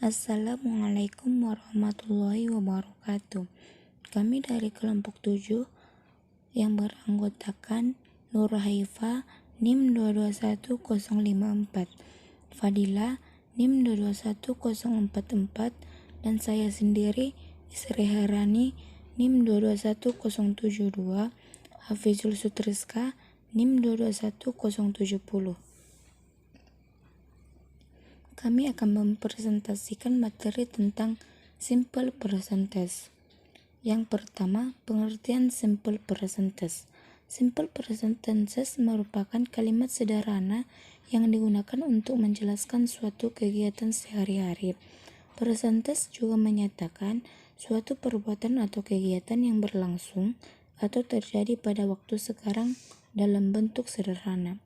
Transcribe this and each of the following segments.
Assalamualaikum warahmatullahi wabarakatuh. Kami dari kelompok 7 yang beranggotakan Nur Haifa NIM 221054, Fadila NIM 221044, dan saya sendiri Isri Harani NIM 221072, Hafizul Sutriska NIM 221070. Kami akan mempresentasikan materi tentang simple present tense. Yang pertama, pengertian simple present tense. Simple present tense merupakan kalimat sederhana yang digunakan untuk menjelaskan suatu kegiatan sehari-hari. Present tense juga menyatakan suatu perbuatan atau kegiatan yang berlangsung atau terjadi pada waktu sekarang dalam bentuk sederhana.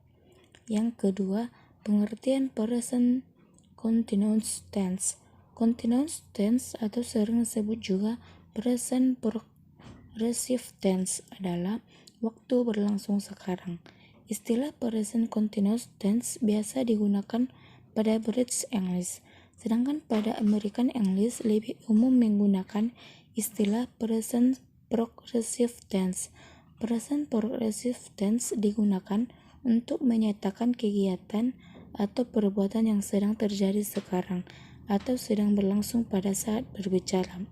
Yang kedua, pengertian present continuous tense. Continuous tense atau sering disebut juga present progressive tense adalah waktu berlangsung sekarang. Istilah present continuous tense biasa digunakan pada British English, sedangkan pada American English lebih umum menggunakan istilah present progressive tense. Present progressive tense digunakan untuk menyatakan kegiatan atau perbuatan yang sedang terjadi sekarang atau sedang berlangsung pada saat berbicara.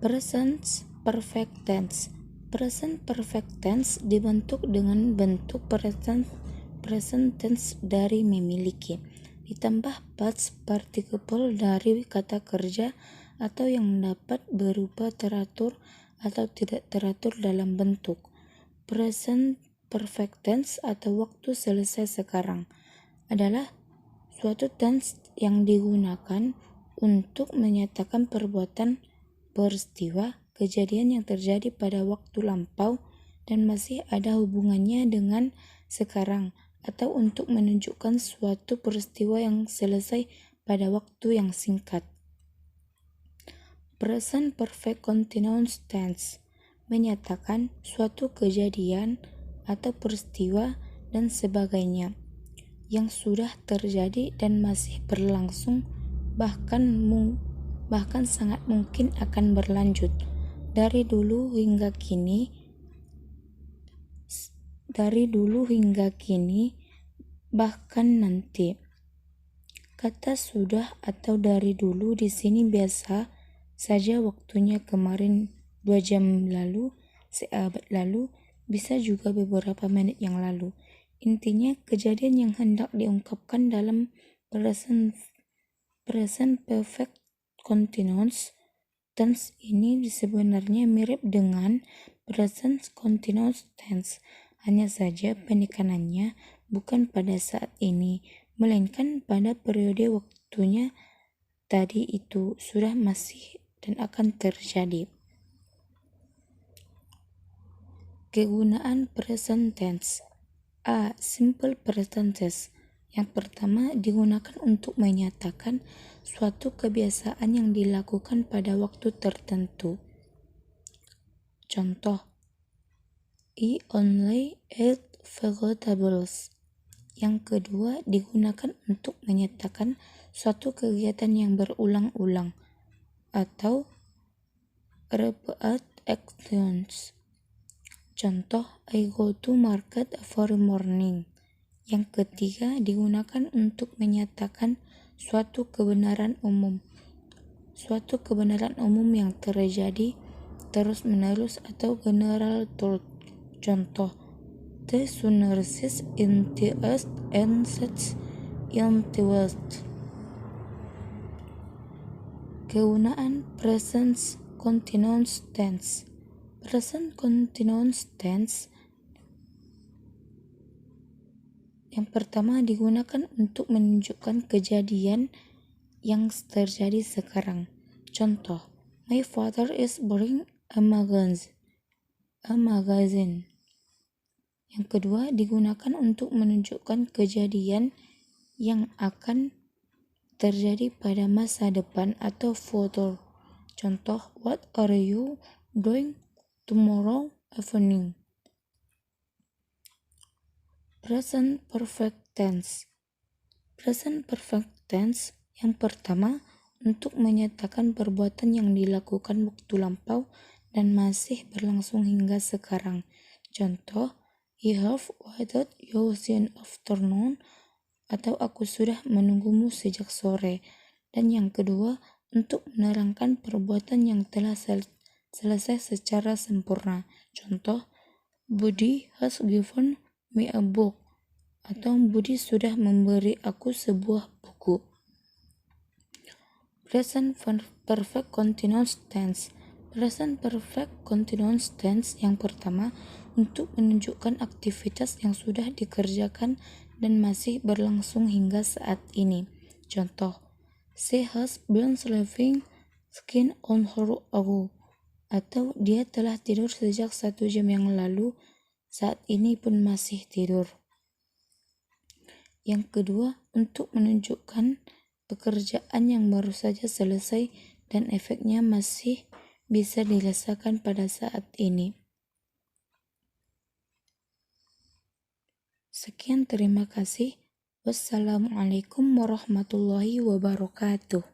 Present perfect tense. Present perfect tense dibentuk dengan bentuk present tense dari memiliki, ditambah past participle dari kata kerja atau yang dapat berupa teratur atau tidak teratur dalam bentuk. Present perfect tense atau waktu selesai sekarang adalah suatu tense yang digunakan untuk menyatakan perbuatan, peristiwa, kejadian yang terjadi pada waktu lampau dan masih ada hubungannya dengan sekarang, atau untuk menunjukkan suatu peristiwa yang selesai pada waktu yang singkat. Present perfect continuous tense menyatakan suatu kejadian atau peristiwa dan sebagainya yang sudah terjadi dan masih berlangsung, bahkan sangat mungkin akan berlanjut dari dulu hingga kini, bahkan nanti. Kata sudah atau dari dulu di sini biasa saja waktunya kemarin, 2 jam lalu, seabad lalu, bisa juga beberapa menit yang lalu. Intinya, kejadian yang hendak diungkapkan dalam present perfect continuous tense ini sebenarnya mirip dengan present continuous tense. Hanya saja penekanannya bukan pada saat ini, melainkan pada periode waktunya tadi itu sudah, masih, dan akan terjadi. Kegunaan present tense. A. Simple present tense. Yang pertama, digunakan untuk menyatakan suatu kebiasaan yang dilakukan pada waktu tertentu. Contoh, I only eat vegetables. Yang kedua, digunakan untuk menyatakan suatu kegiatan yang berulang-ulang atau repeat actions. Contoh, I go to market every morning. Yang ketiga, digunakan untuk menyatakan suatu kebenaran umum. Suatu kebenaran umum yang terjadi terus-menerus atau general truth. Contoh, the sun rises in the east and sets in the west. Kegunaan present continuous tense. Present continuous tense yang pertama digunakan untuk menunjukkan kejadian yang terjadi sekarang. Contoh, my father is buying a magazine. Yang kedua, digunakan untuk menunjukkan kejadian yang akan terjadi pada masa depan atau future. Contoh, what are you doing tomorrow evening? Present perfect tense. Present perfect tense Yang pertama, untuk menyatakan perbuatan yang dilakukan waktu lampau dan masih berlangsung hingga sekarang. Contoh, I have waited you since afternoon, atau aku sudah menunggumu sejak sore. Dan yang kedua, untuk menerangkan perbuatan yang telah selesai secara sempurna. Contoh, Budi has given me a book, atau Budi sudah memberi aku sebuah buku. Present Perfect Continuous Tense. Present Perfect Continuous Tense yang pertama untuk menunjukkan aktivitas yang sudah dikerjakan dan masih berlangsung hingga saat ini. Contoh, she has been sleeping skin on her ago, atau dia telah tidur sejak 1 jam yang lalu, saat ini pun masih tidur. Yang kedua, untuk menunjukkan pekerjaan yang baru saja selesai dan efeknya masih bisa dirasakan pada saat ini. Sekian, terima kasih. Wassalamualaikum warahmatullahi wabarakatuh.